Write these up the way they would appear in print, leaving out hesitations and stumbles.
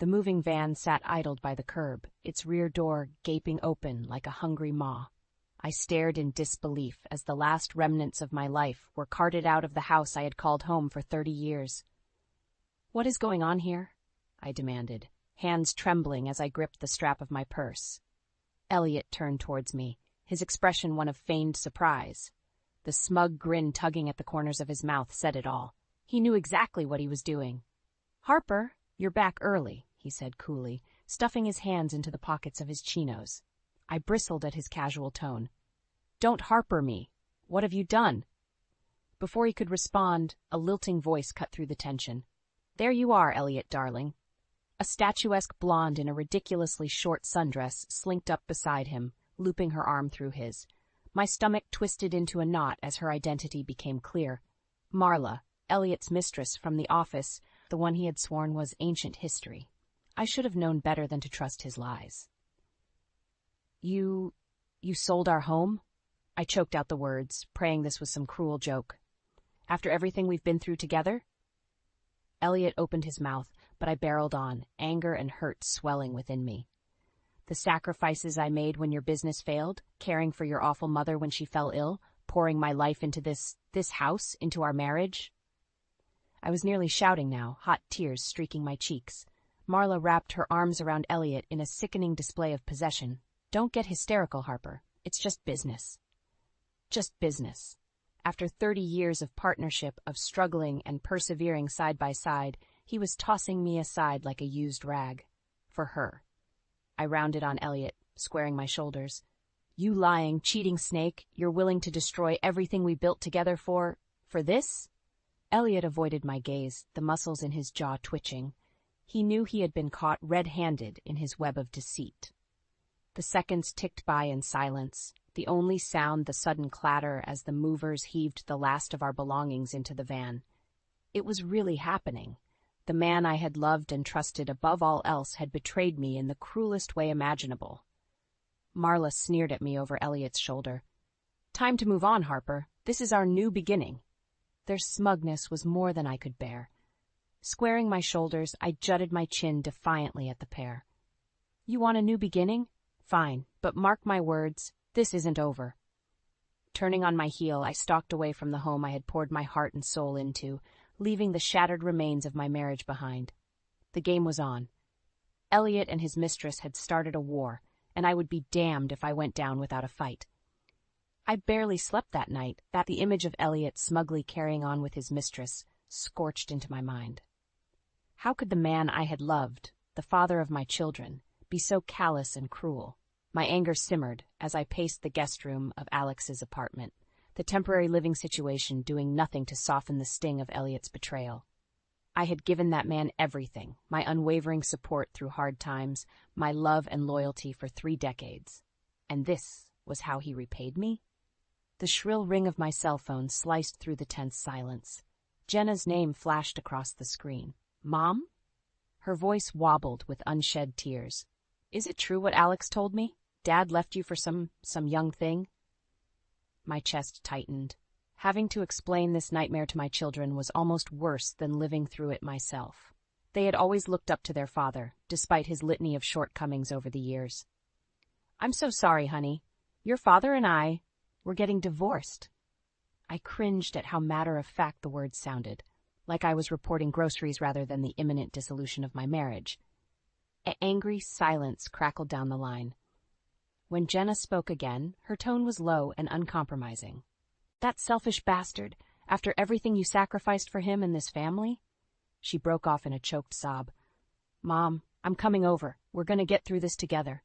The moving van sat idled by the curb, its rear door gaping open like a hungry maw. I stared in disbelief as the last remnants of my life were carted out of the house I had called home for 30 years. "What is going on here?" I demanded, hands trembling as I gripped the strap of my purse. Elliot turned towards me, his expression one of feigned surprise. The smug grin tugging at the corners of his mouth said it all. He knew exactly what he was doing. "Harper, you're back early," he said coolly, stuffing his hands into the pockets of his chinos. I bristled at his casual tone. "Don't Harper me. What have you done?" Before he could respond, a lilting voice cut through the tension. "There you are, Elliot, darling." A statuesque blonde in a ridiculously short sundress slinked up beside him, looping her arm through his. My stomach twisted into a knot as her identity became clear. Marla, Elliot's mistress from the office, the one he had sworn was ancient history. I should have known better than to trust his lies. You sold our home?" I choked out the words, praying this was some cruel joke. "After everything we've been through together?" Elliot opened his mouth, but I barreled on, anger and hurt swelling within me. "The sacrifices I made when your business failed, caring for your awful mother when she fell ill, pouring my life into this house, into our marriage." I was nearly shouting now, hot tears streaking my cheeks. Marla wrapped her arms around Elliot in a sickening display of possession. "Don't get hysterical, Harper. It's just business." Just business. After 30 years of partnership, of struggling and persevering side by side, he was tossing me aside like a used rag. For her. I rounded on Elliot, squaring my shoulders. "You lying, cheating snake, you're willing to destroy everything we built together for this?" Elliot avoided my gaze, the muscles in his jaw twitching. He knew he had been caught red-handed in his web of deceit. The seconds ticked by in silence, the only sound the sudden clatter as the movers heaved the last of our belongings into the van. It was really happening. The man I had loved and trusted above all else had betrayed me in the cruelest way imaginable. Marla sneered at me over Elliot's shoulder. "Time to move on, Harper. This is our new beginning." Their smugness was more than I could bear. Squaring my shoulders, I jutted my chin defiantly at the pair. "You want a new beginning? Fine, but mark my words, this isn't over." Turning on my heel, I stalked away from the home I had poured my heart and soul into, leaving the shattered remains of my marriage behind. The game was on. Elliot and his mistress had started a war, and I would be damned if I went down without a fight. I barely slept that night, that the image of Elliot smugly carrying on with his mistress scorched into my mind. How could the man I had loved, the father of my children, be so callous and cruel? My anger simmered as I paced the guest room of Alex's apartment, the temporary living situation doing nothing to soften the sting of Elliot's betrayal. I had given that man everything, my unwavering support through hard times, my love and loyalty for 3 decades. And this was how he repaid me? The shrill ring of my cell phone sliced through the tense silence. Jenna's name flashed across the screen. "Mom?" Her voice wobbled with unshed tears. "Is it true what Alex told me? Dad left you for some young thing?" My chest tightened. Having to explain this nightmare to my children was almost worse than living through it myself. They had always looked up to their father, despite his litany of shortcomings over the years. "I'm so sorry, honey. Your father and we're getting divorced." I cringed at how matter-of-fact the words sounded, like I was reporting groceries rather than the imminent dissolution of my marriage. Angry silence crackled down the line. When Jenna spoke again, her tone was low and uncompromising. "That selfish bastard, after everything you sacrificed for him and this family?" She broke off in a choked sob. "Mom, I'm coming over. We're going to get through this together."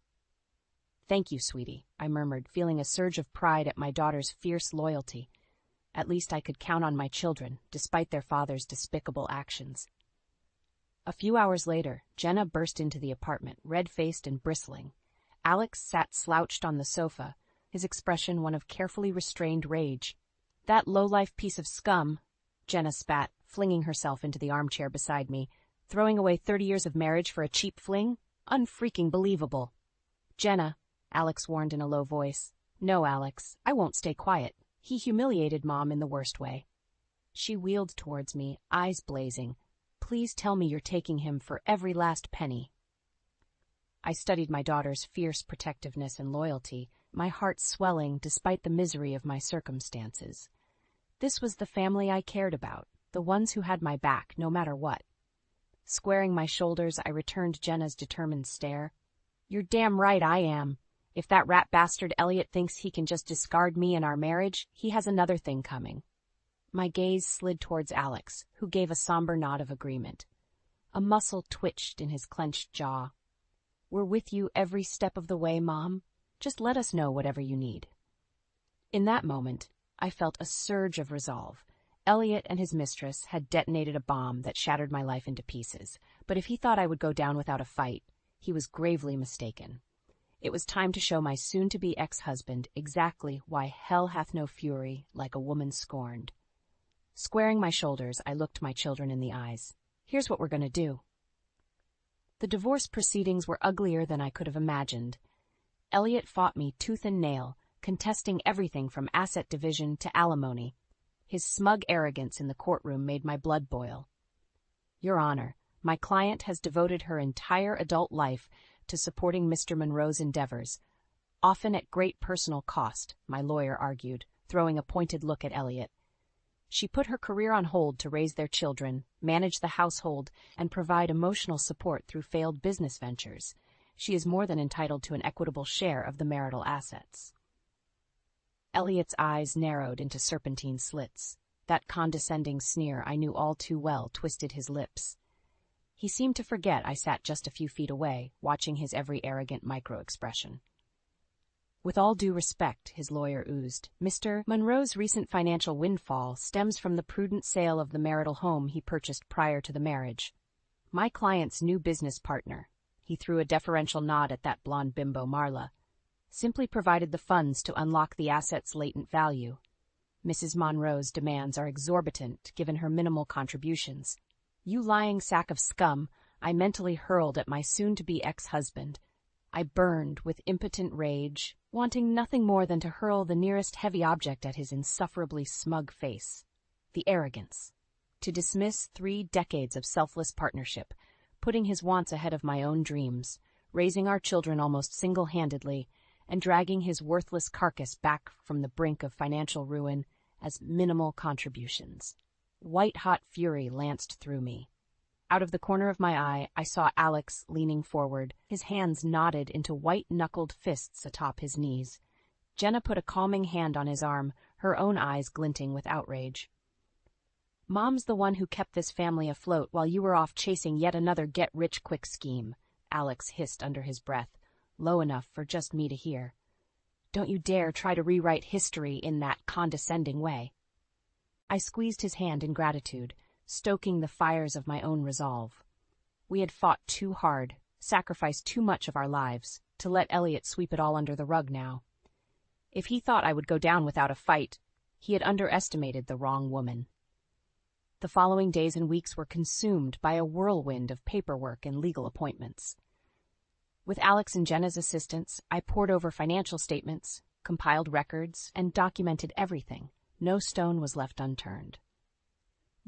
"Thank you, sweetie," I murmured, feeling a surge of pride at my daughter's fierce loyalty. At least I could count on my children, despite their father's despicable actions. A few hours later, Jenna burst into the apartment, red-faced and bristling. Alex sat slouched on the sofa, his expression one of carefully restrained rage. "That low-life piece of scum," Jenna spat, flinging herself into the armchair beside me, "throwing away 30 years of marriage for a cheap fling? Unfreaking believable." "Jenna," Alex warned in a low voice. "No, Alex, I won't stay quiet. He humiliated Mom in the worst way." She wheeled towards me, eyes blazing. Please tell me you're taking him for every last penny." I studied my daughter's fierce protectiveness and loyalty, my heart swelling despite the misery of my circumstances. This was the family I cared about, the ones who had my back no matter what. Squaring my shoulders, I returned Jenna's determined stare. "You're damn right I am. If that rat bastard Elliot thinks he can just discard me and our marriage, he has another thing coming." My gaze slid towards Alex, who gave a somber nod of agreement. A muscle twitched in his clenched jaw. "We're with you every step of the way, Mom. Just let us know whatever you need." In that moment, I felt a surge of resolve. Elliot and his mistress had detonated a bomb that shattered my life into pieces, but if he thought I would go down without a fight, he was gravely mistaken. It was time to show my soon-to-be ex-husband exactly why hell hath no fury like a woman scorned. Squaring my shoulders, I looked my children in the eyes. "Here's what we're going to do." The divorce proceedings were uglier than I could have imagined. Elliot fought me tooth and nail, contesting everything from asset division to alimony. His smug arrogance in the courtroom made my blood boil. "Your Honor, my client has devoted her entire adult life to supporting Mr. Monroe's endeavors, often at great personal cost," my lawyer argued, throwing a pointed look at Elliot. "She put her career on hold to raise their children, manage the household, and provide emotional support through failed business ventures. She is more than entitled to an equitable share of the marital assets." Elliot's eyes narrowed into serpentine slits. That condescending sneer I knew all too well twisted his lips. He seemed to forget I sat just a few feet away, watching his every arrogant micro-expression. "With all due respect," his lawyer oozed, "Mr. Monroe's recent financial windfall stems from the prudent sale of the marital home he purchased prior to the marriage. My client's new business partner," he threw a deferential nod at that blonde bimbo Marla, "simply provided the funds to unlock the asset's latent value. Mrs. Monroe's demands are exorbitant given her minimal contributions. You lying sack of scum," I mentally hurled at my soon-to-be ex-husband. I burned with impotent rage, wanting nothing more than to hurl the nearest heavy object at his insufferably smug face. The arrogance. To dismiss 3 decades of selfless partnership, putting his wants ahead of my own dreams, raising our children almost single-handedly, and dragging his worthless carcass back from the brink of financial ruin as minimal contributions. White-hot fury lanced through me. Out of the corner of my eye, I saw Alex leaning forward, his hands knotted into white-knuckled fists atop his knees. Jenna put a calming hand on his arm, her own eyes glinting with outrage. "Mom's the one who kept this family afloat while you were off chasing yet another get-rich-quick scheme," Alex hissed under his breath, low enough for just me to hear. "Don't you dare try to rewrite history in that condescending way." I squeezed his hand in gratitude, stoking the fires of my own resolve. We had fought too hard, sacrificed too much of our lives, to let Elliot sweep it all under the rug now. If he thought I would go down without a fight, he had underestimated the wrong woman. The following days and weeks were consumed by a whirlwind of paperwork and legal appointments. With Alex and Jenna's assistance, I pored over financial statements, compiled records, and documented everything. No stone was left unturned.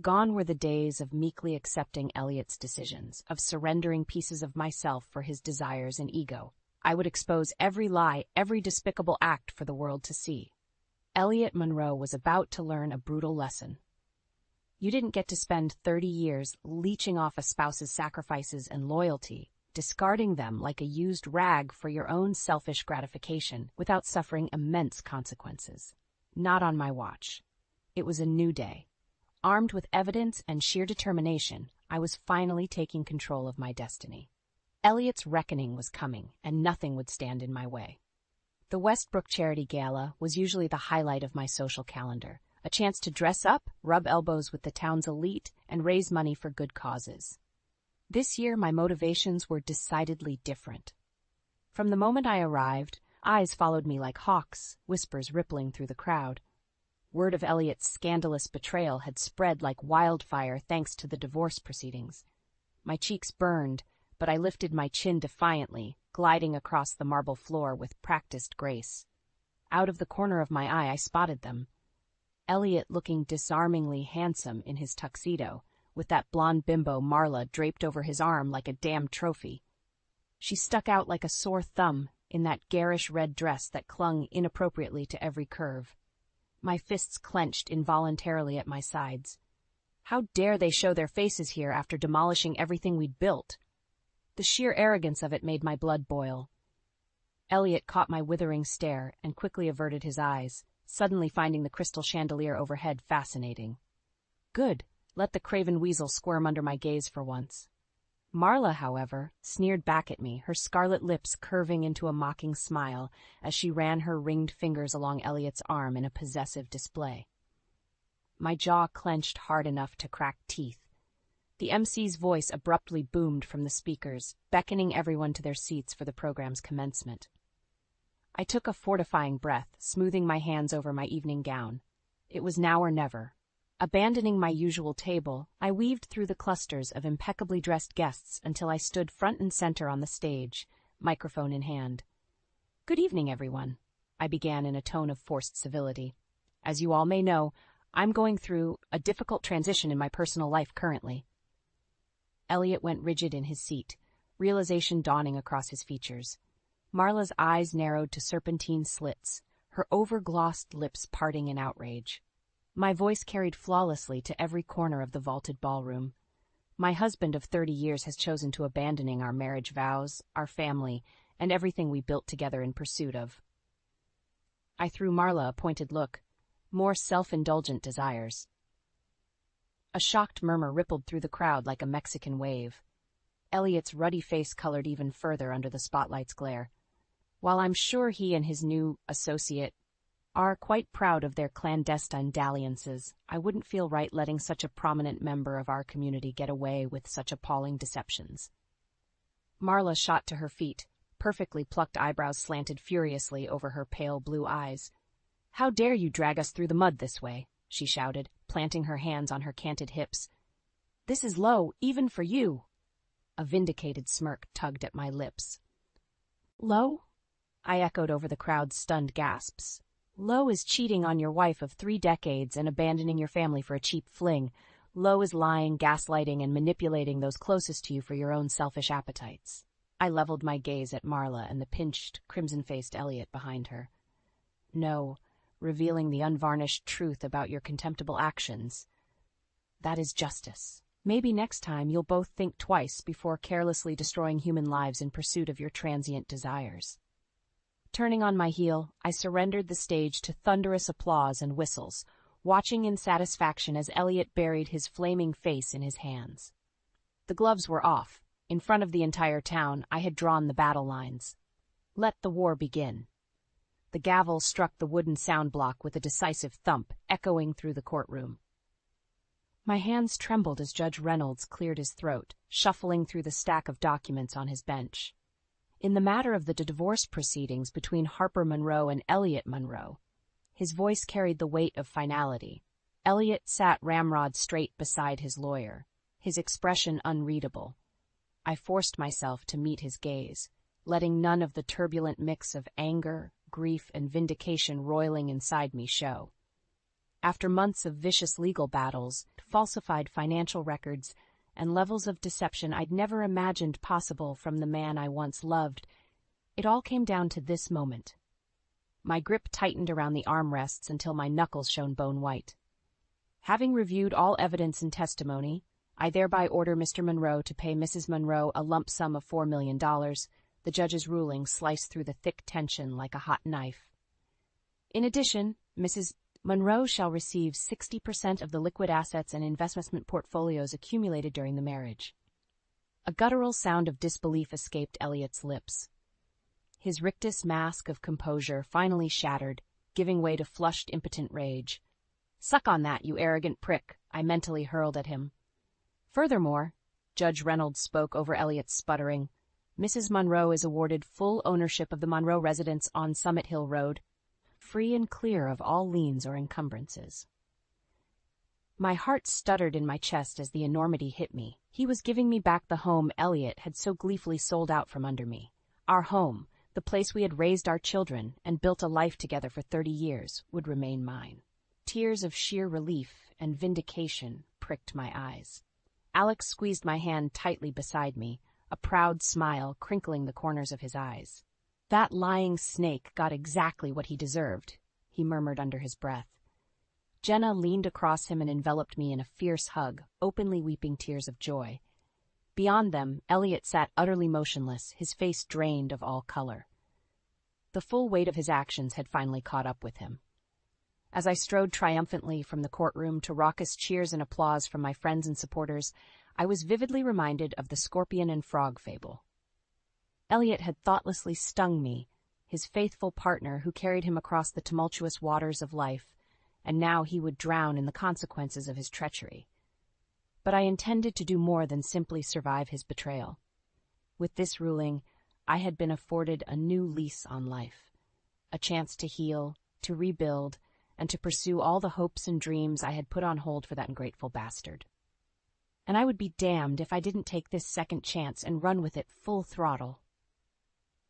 Gone were the days of meekly accepting Elliot's decisions, of surrendering pieces of myself for his desires and ego. I would expose every lie, every despicable act for the world to see. Elliot Monroe was about to learn a brutal lesson. You didn't get to spend 30 years leeching off a spouse's sacrifices and loyalty, discarding them like a used rag for your own selfish gratification, without suffering immense consequences. Not on my watch. It was a new day. Armed with evidence and sheer determination, I was finally taking control of my destiny. Elliot's reckoning was coming, and nothing would stand in my way. The Westbrook Charity Gala was usually the highlight of my social calendar, a chance to dress up, rub elbows with the town's elite, and raise money for good causes. This year, my motivations were decidedly different. From the moment I arrived, eyes followed me like hawks, whispers rippling through the crowd. Word of Elliot's scandalous betrayal had spread like wildfire thanks to the divorce proceedings. My cheeks burned, but I lifted my chin defiantly, gliding across the marble floor with practiced grace. Out of the corner of my eye, I spotted them. Elliot looking disarmingly handsome in his tuxedo, with that blonde bimbo Marla draped over his arm like a damn trophy. She stuck out like a sore thumb in that garish red dress that clung inappropriately to every curve. My fists clenched involuntarily at my sides. How dare they show their faces here after demolishing everything we'd built? The sheer arrogance of it made my blood boil. Elliot caught my withering stare and quickly averted his eyes, suddenly finding the crystal chandelier overhead fascinating. Good, let the craven weasel squirm under my gaze for once. Marla, however, sneered back at me, her scarlet lips curving into a mocking smile as she ran her ringed fingers along Elliot's arm in a possessive display. My jaw clenched hard enough to crack teeth. The MC's voice abruptly boomed from the speakers, beckoning everyone to their seats for the program's commencement. I took a fortifying breath, smoothing my hands over my evening gown. It was now or never. Abandoning my usual table, I weaved through the clusters of impeccably dressed guests until I stood front and center on the stage, microphone in hand. "Good evening, everyone," I began in a tone of forced civility. "As you all may know, I'm going through a difficult transition in my personal life currently." Elliot went rigid in his seat, realization dawning across his features. Marla's eyes narrowed to serpentine slits, her over-glossed lips parting in outrage. My voice carried flawlessly to every corner of the vaulted ballroom. My husband of 30 years has chosen to abandoning our marriage vows, our family, and everything we built together in pursuit of. I threw Marla a pointed look, more self-indulgent desires. A shocked murmur rippled through the crowd like a Mexican wave. Elliot's ruddy face colored even further under the spotlight's glare. While I'm sure he and his new associate are quite proud of their clandestine dalliances, I wouldn't feel right letting such a prominent member of our community get away with such appalling deceptions. Marla shot to her feet, perfectly plucked eyebrows slanted furiously over her pale blue eyes. "How dare you drag us through the mud this way?" she shouted, planting her hands on her canted hips. "This is low, even for you." A vindicated smirk tugged at my lips. "Low?" I echoed over the crowd's stunned gasps. "Low is cheating on your wife of 3 decades and abandoning your family for a cheap fling. Low is lying, gaslighting, and manipulating those closest to you for your own selfish appetites." I leveled my gaze at Marla and the pinched, crimson-faced Elliot behind her. "No, revealing the unvarnished truth about your contemptible actions. That is justice. Maybe next time you'll both think twice before carelessly destroying human lives in pursuit of your transient desires." Turning on my heel, I surrendered the stage to thunderous applause and whistles, watching in satisfaction as Elliot buried his flaming face in his hands. The gloves were off. In front of the entire town, I had drawn the battle lines. Let the war begin. The gavel struck the wooden sound block with a decisive thump, echoing through the courtroom. My hands trembled as Judge Reynolds cleared his throat, shuffling through the stack of documents on his bench. In the matter of the divorce proceedings between Harper Monroe and Elliot Monroe, his voice carried the weight of finality. Elliot sat ramrod straight beside his lawyer, his expression unreadable. I forced myself to meet his gaze, letting none of the turbulent mix of anger, grief, and vindication roiling inside me show. After months of vicious legal battles, falsified financial records, and levels of deception I'd never imagined possible from the man I once loved, it all came down to this moment. My grip tightened around the armrests until my knuckles shone bone white. Having reviewed all evidence and testimony, I thereby order Mr. Monroe to pay Mrs. Monroe a lump sum of $4 million. The judge's ruling sliced through the thick tension like a hot knife. In addition, Mrs. Monroe shall receive 60% of the liquid assets and investment portfolios accumulated during the marriage. A guttural sound of disbelief escaped Elliot's lips. His rictus mask of composure finally shattered, giving way to flushed, impotent rage. "Suck on that, you arrogant prick," I mentally hurled at him. Furthermore, Judge Reynolds spoke over Elliot's sputtering, "Mrs. Monroe is awarded full ownership of the Monroe residence on Summit Hill Road, free and clear of all liens or encumbrances." My heart stuttered in my chest as the enormity hit me. He was giving me back the home Elliot had so gleefully sold out from under me. Our home, the place we had raised our children and built a life together for 30 years, would remain mine. Tears of sheer relief and vindication pricked my eyes. Alex squeezed my hand tightly beside me, a proud smile crinkling the corners of his eyes. "That lying snake got exactly what he deserved," he murmured under his breath. Jenna leaned across him and enveloped me in a fierce hug, openly weeping tears of joy. Beyond them, Elliot sat utterly motionless, his face drained of all color. The full weight of his actions had finally caught up with him. As I strode triumphantly from the courtroom to raucous cheers and applause from my friends and supporters, I was vividly reminded of the scorpion and frog fable. Elliot had thoughtlessly stung me, his faithful partner who carried him across the tumultuous waters of life, and now he would drown in the consequences of his treachery. But I intended to do more than simply survive his betrayal. With this ruling, I had been afforded a new lease on life, a chance to heal, to rebuild, and to pursue all the hopes and dreams I had put on hold for that ungrateful bastard. And I would be damned if I didn't take this second chance and run with it full throttle.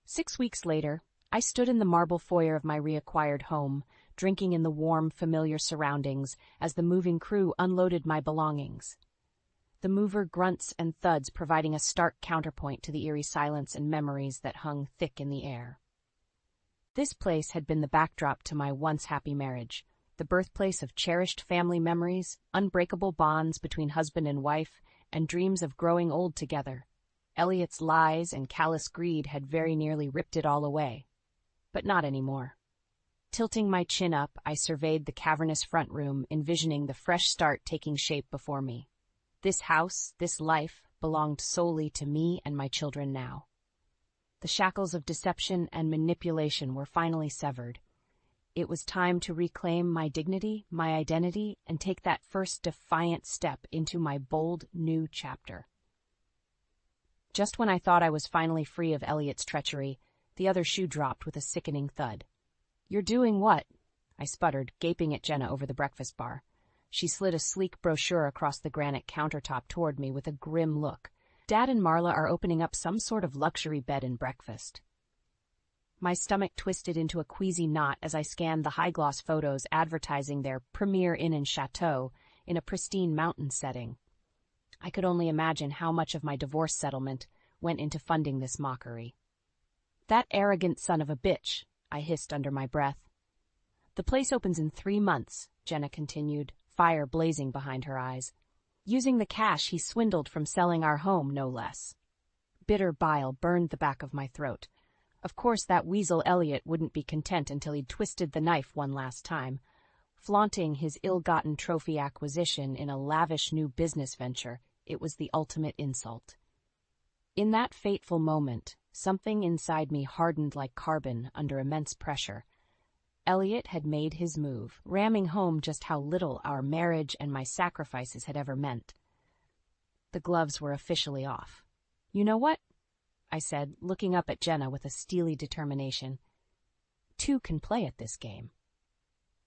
6 weeks later, I stood in the marble foyer of my reacquired home, drinking in the warm, familiar surroundings as the moving crew unloaded my belongings. The mover grunts and thuds providing a stark counterpoint to the eerie silence and memories that hung thick in the air. This place had been the backdrop to my once happy marriage, the birthplace of cherished family memories, unbreakable bonds between husband and wife, and dreams of growing old together. Elliot's lies and callous greed had very nearly ripped it all away. But not anymore. Tilting my chin up, I surveyed the cavernous front room, envisioning the fresh start taking shape before me. This house, this life, belonged solely to me and my children now. The shackles of deception and manipulation were finally severed. It was time to reclaim my dignity, my identity, and take that first defiant step into my bold new chapter. Just when I thought I was finally free of Elliot's treachery, the other shoe dropped with a sickening thud. "You're doing what?" I sputtered, gaping at Jenna over the breakfast bar. She slid a sleek brochure across the granite countertop toward me with a grim look. "Dad and Marla are opening up some sort of luxury bed and breakfast." My stomach twisted into a queasy knot as I scanned the high-gloss photos advertising their premier inn and chateau in a pristine mountain setting. I could only imagine how much of my divorce settlement went into funding this mockery. "That arrogant son of a bitch," I hissed under my breath. "The place opens in 3 months," Jenna continued, fire blazing behind her eyes. "Using the cash he swindled from selling our home, no less." Bitter bile burned the back of my throat. Of course that weasel Elliot wouldn't be content until he'd twisted the knife one last time, flaunting his ill-gotten trophy acquisition in a lavish new business venture. It was the ultimate insult. In that fateful moment, something inside me hardened like carbon under immense pressure. Elliot had made his move, ramming home just how little our marriage and my sacrifices had ever meant. The gloves were officially off. "You know what?" I said, looking up at Jenna with a steely determination. "Two can play at this game."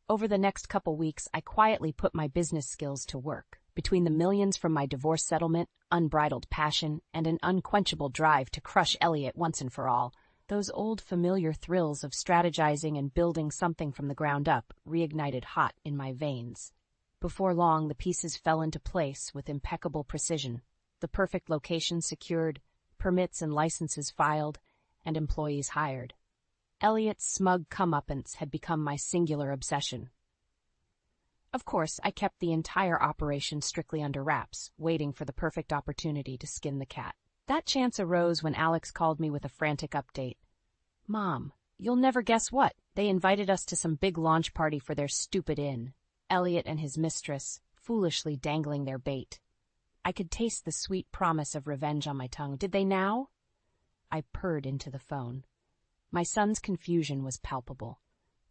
Over the next couple weeks, I quietly put my business skills to work. Between the millions from my divorce settlement, unbridled passion, and an unquenchable drive to crush Elliot once and for all, those old familiar thrills of strategizing and building something from the ground up reignited hot in my veins. Before long, the pieces fell into place with impeccable precision, the perfect location secured, permits and licenses filed, and employees hired. Elliot's smug comeuppance had become my singular obsession. Of course, I kept the entire operation strictly under wraps, waiting for the perfect opportunity to skin the cat. That chance arose when Alex called me with a frantic update. "Mom, you'll never guess what. They invited us to some big launch party for their stupid inn. Elliot and his mistress, foolishly dangling their bait." I could taste the sweet promise of revenge on my tongue. "Did they now?" I purred into the phone. My son's confusion was palpable.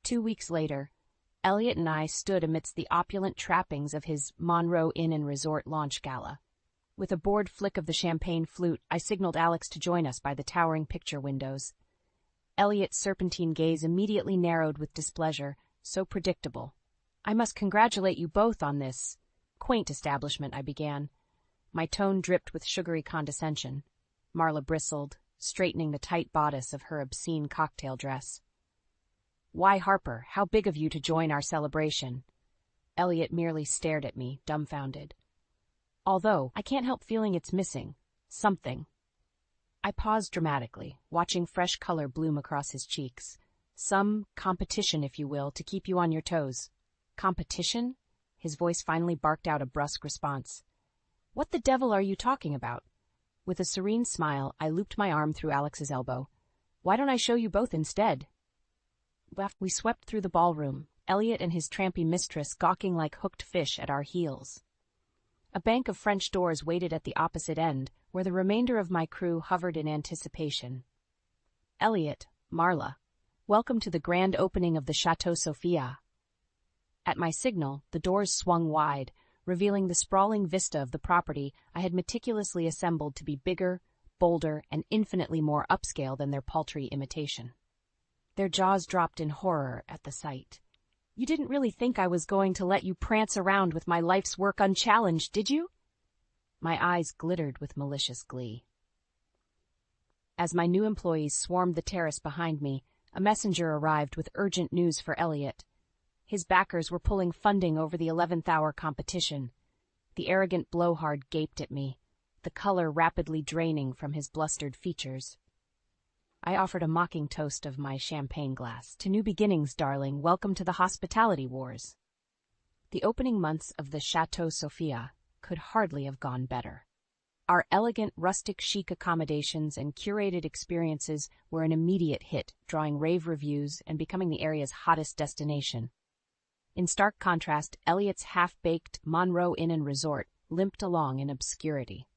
2 weeks later, Elliot and I stood amidst the opulent trappings of his Monroe Inn and Resort launch gala. With a bored flick of the champagne flute, I signaled Alex to join us by the towering picture windows. Elliot's serpentine gaze immediately narrowed with displeasure, so predictable. "I must congratulate you both on this quaint establishment," I began. My tone dripped with sugary condescension. Marla bristled, straightening the tight bodice of her obscene cocktail dress. "Why, Harper, how big of you to join our celebration." Elliot merely stared at me, dumbfounded. Although, I can't help feeling it's missing. Something. I paused dramatically, watching fresh color bloom across his cheeks. Some competition, if you will, to keep you on your toes. Competition? His voice finally barked out a brusque response. What the devil are you talking about? With a serene smile, I looped my arm through Alex's elbow. Why don't I show you both instead? We swept through the ballroom, Elliot and his trampy mistress gawking like hooked fish at our heels. A bank of French doors waited at the opposite end, where the remainder of my crew hovered in anticipation. Elliot, Marla, welcome to the grand opening of the Chateau Sophia. At my signal, the doors swung wide, revealing the sprawling vista of the property I had meticulously assembled to be bigger, bolder, and infinitely more upscale than their paltry imitation. Their jaws dropped in horror at the sight. You didn't really think I was going to let you prance around with my life's work unchallenged, did you? My eyes glittered with malicious glee. As my new employees swarmed the terrace behind me, a messenger arrived with urgent news for Elliot. His backers were pulling funding over the 11th hour competition. The arrogant blowhard gaped at me, the color rapidly draining from his blustered features. I offered a mocking toast of my champagne glass. To new beginnings, darling. Welcome to the hospitality wars. The opening months of the Chateau Sophia could hardly have gone better. Our elegant, rustic chic accommodations and curated experiences were an immediate hit, drawing rave reviews and becoming the area's hottest destination. In stark contrast, Elliot's half-baked Monroe Inn and Resort limped along in obscurity.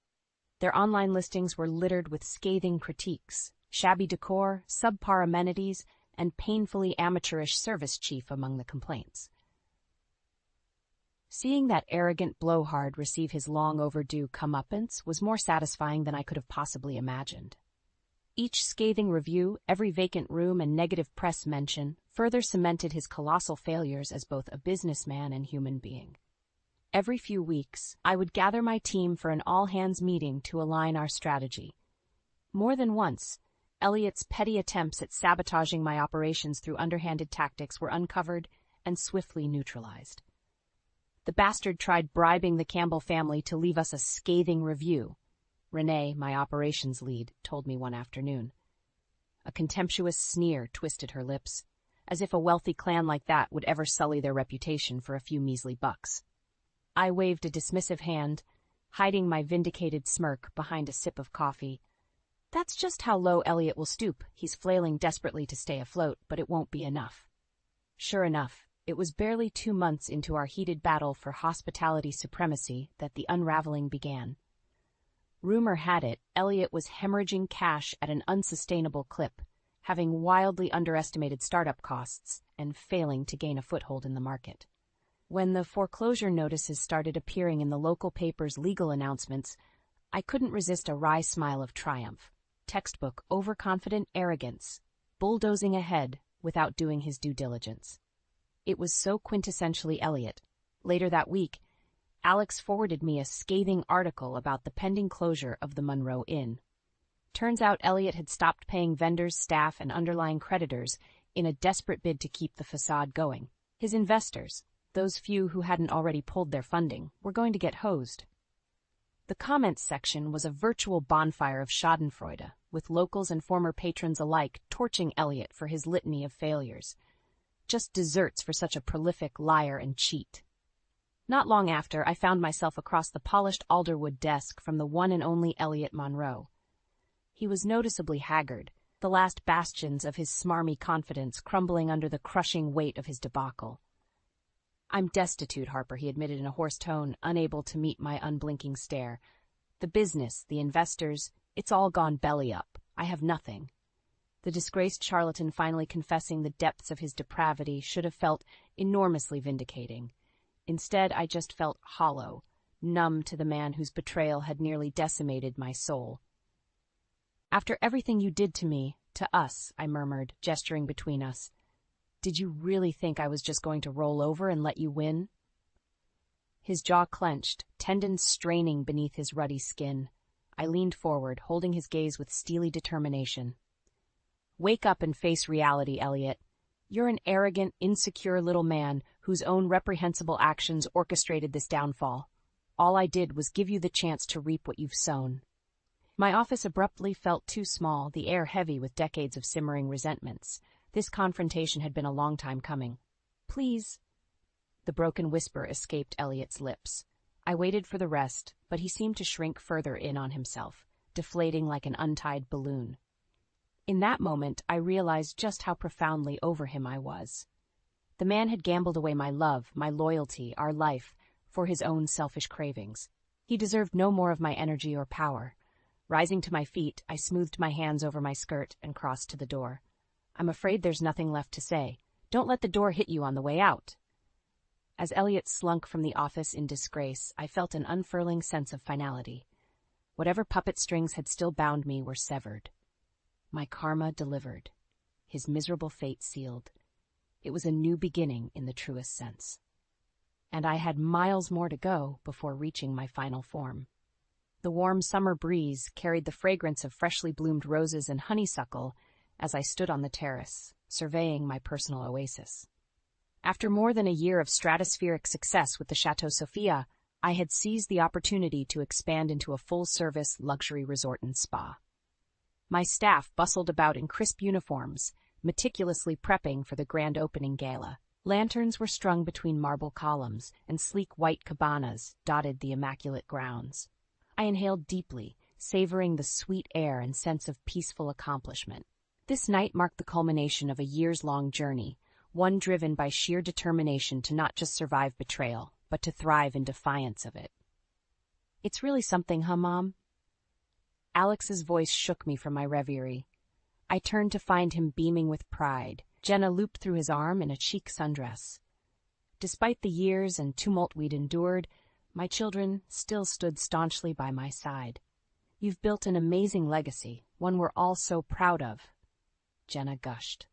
Their online listings were littered with scathing critiques, shabby decor, subpar amenities, and painfully amateurish service chief among the complaints. Seeing that arrogant blowhard receive his long-overdue comeuppance was more satisfying than I could have possibly imagined. Each scathing review, every vacant room, and negative press mention further cemented his colossal failures as both a businessman and human being. Every few weeks, I would gather my team for an all-hands meeting to align our strategy. More than once, Elliot's petty attempts at sabotaging my operations through underhanded tactics were uncovered and swiftly neutralized. The bastard tried bribing the Campbell family to leave us a scathing review, Renee, my operations lead, told me one afternoon. A contemptuous sneer twisted her lips, as if a wealthy clan like that would ever sully their reputation for a few measly bucks. I waved a dismissive hand, hiding my vindicated smirk behind a sip of coffee. That's just how low Elliot will stoop. He's flailing desperately to stay afloat, but it won't be enough. Sure enough, it was barely 2 months into our heated battle for hospitality supremacy that the unraveling began. Rumor had it, Elliot was hemorrhaging cash at an unsustainable clip, having wildly underestimated startup costs and failing to gain a foothold in the market. When the foreclosure notices started appearing in the local paper's legal announcements, I couldn't resist a wry smile of triumph. Textbook overconfident arrogance, bulldozing ahead without doing his due diligence. It was so quintessentially Elliot. Later that week, Alex forwarded me a scathing article about the pending closure of the Monroe Inn. Turns out Elliot had stopped paying vendors, staff, and underlying creditors in a desperate bid to keep the facade going. His investors, those few who hadn't already pulled their funding, were going to get hosed. The comments section was a virtual bonfire of schadenfreude, with locals and former patrons alike torching Elliot for his litany of failures. Just desserts for such a prolific liar and cheat. Not long after, I found myself across the polished alderwood desk from the one and only Elliot Monroe. He was noticeably haggard, the last bastions of his smarmy confidence crumbling under the crushing weight of his debacle. I'm destitute, Harper, he admitted in a hoarse tone, unable to meet my unblinking stare. The business, the investors, it's all gone belly up. I have nothing. The disgraced charlatan finally confessing the depths of his depravity should have felt enormously vindicating. Instead, I just felt hollow, numb to the man whose betrayal had nearly decimated my soul. After everything you did to me, to us, I murmured, gesturing between us. Did you really think I was just going to roll over and let you win? His jaw clenched, tendons straining beneath his ruddy skin. I leaned forward, holding his gaze with steely determination. Wake up and face reality, Elliot. You're an arrogant, insecure little man whose own reprehensible actions orchestrated this downfall. All I did was give you the chance to reap what you've sown." My office abruptly felt too small, the air heavy with decades of simmering resentments. This confrontation had been a long time coming. "Please." The broken whisper escaped Elliot's lips. I waited for the rest, but he seemed to shrink further in on himself, deflating like an untied balloon. In that moment, I realized just how profoundly over him I was. The man had gambled away my love, my loyalty, our life, for his own selfish cravings. He deserved no more of my energy or power. Rising to my feet, I smoothed my hands over my skirt and crossed to the door. "I'm afraid there's nothing left to say. Don't let the door hit you on the way out." As Elliot slunk from the office in disgrace, I felt an unfurling sense of finality. Whatever puppet strings had still bound me were severed. My karma delivered. His miserable fate sealed. It was a new beginning in the truest sense. And I had miles more to go before reaching my final form. The warm summer breeze carried the fragrance of freshly bloomed roses and honeysuckle as I stood on the terrace, surveying my personal oasis. After more than a year of stratospheric success with the Chateau Sophia, I had seized the opportunity to expand into a full-service luxury resort and spa. My staff bustled about in crisp uniforms, meticulously prepping for the grand opening gala. Lanterns were strung between marble columns, and sleek white cabanas dotted the immaculate grounds. I inhaled deeply, savoring the sweet air and sense of peaceful accomplishment. This night marked the culmination of a years-long journey, one driven by sheer determination to not just survive betrayal, but to thrive in defiance of it. "It's really something, huh, Mom?" Alex's voice shook me from my reverie. I turned to find him beaming with pride, Jenna looped through his arm in a chic sundress. Despite the years and tumult we'd endured, my children still stood staunchly by my side. "You've built an amazing legacy, one we're all so proud of," Jenna gushed.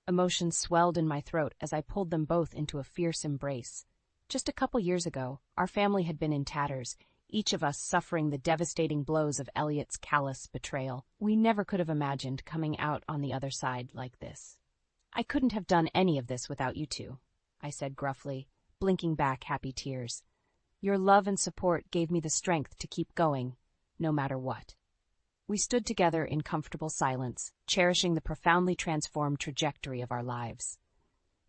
Emotion swelled in my throat as I pulled them both into a fierce embrace. Just a couple years ago, our family had been in tatters, each of us suffering the devastating blows of Elliot's callous betrayal. We never could have imagined coming out on the other side like this. "I couldn't have done any of this without you two," I said gruffly, blinking back happy tears. "Your love and support gave me the strength to keep going, no matter what." We stood together in comfortable silence, cherishing the profoundly transformed trajectory of our lives.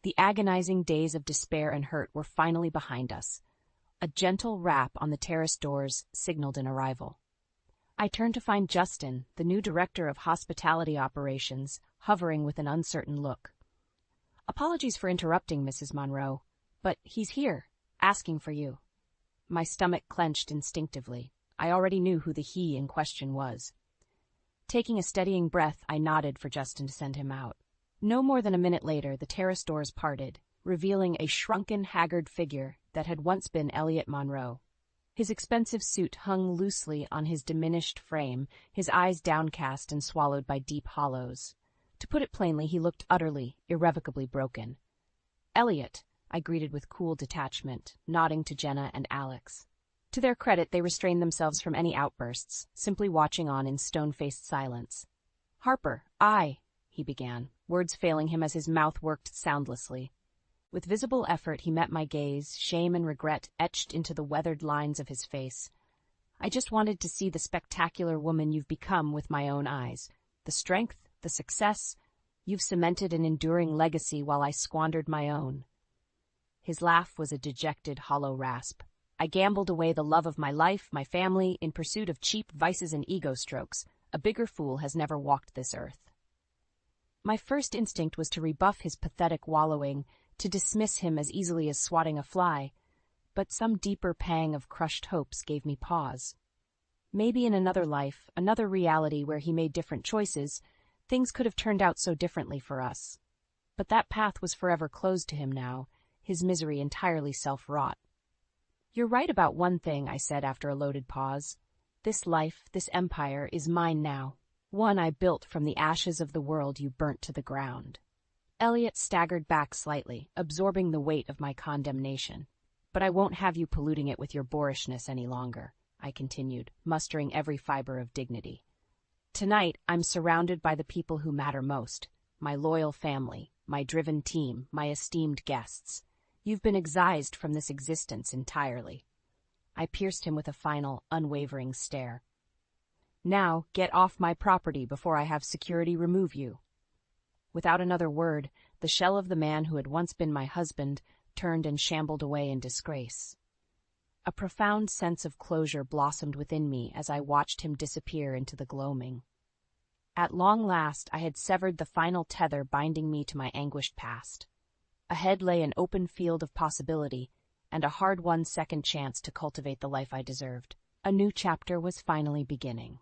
The agonizing days of despair and hurt were finally behind us. A gentle rap on the terrace doors signaled an arrival. I turned to find Justin, the new director of hospitality operations, hovering with an uncertain look. "Apologies for interrupting, Mrs. Monroe, but he's here, asking for you." My stomach clenched instinctively. I already knew who the he in question was. Taking a steadying breath, I nodded for Justin to send him out. No more than a minute later, the terrace doors parted, revealing a shrunken, haggard figure that had once been Elliot Monroe. His expensive suit hung loosely on his diminished frame, his eyes downcast and swallowed by deep hollows. To put it plainly, he looked utterly, irrevocably broken. "Elliot," I greeted with cool detachment, nodding to Jenna and Alex. To their credit, they restrained themselves from any outbursts, simply watching on in stone-faced silence. "Harper, he began, words failing him as his mouth worked soundlessly. With visible effort, he met my gaze, shame and regret etched into the weathered lines of his face. "I just wanted to see the spectacular woman you've become with my own eyes. The strength, the success. You've cemented an enduring legacy while I squandered my own." His laugh was a dejected, hollow rasp. "I gambled away the love of my life, my family, in pursuit of cheap vices and ego strokes. A bigger fool has never walked this earth." My first instinct was to rebuff his pathetic wallowing, to dismiss him as easily as swatting a fly, but some deeper pang of crushed hopes gave me pause. Maybe in another life, another reality where he made different choices, things could have turned out so differently for us. But that path was forever closed to him now, his misery entirely self-wrought. "You're right about one thing," I said after a loaded pause. "This life, this empire, is mine now. One I built from the ashes of the world you burnt to the ground." Elliot staggered back slightly, absorbing the weight of my condemnation. "But I won't have you polluting it with your boorishness any longer," I continued, mustering every fiber of dignity. "Tonight, I'm surrounded by the people who matter most, my loyal family, my driven team, my esteemed guests. You've been excised from this existence entirely. I pierced him with a final, unwavering stare. Now, get off my property before I have security remove you. Without another word, the shell of the man who had once been my husband turned and shambled away in disgrace. A profound sense of closure blossomed within me as I watched him disappear into the gloaming. At long last, I had severed the final tether binding me to my anguished past. Ahead lay an open field of possibility, and a hard-won second chance to cultivate the life I deserved. A new chapter was finally beginning.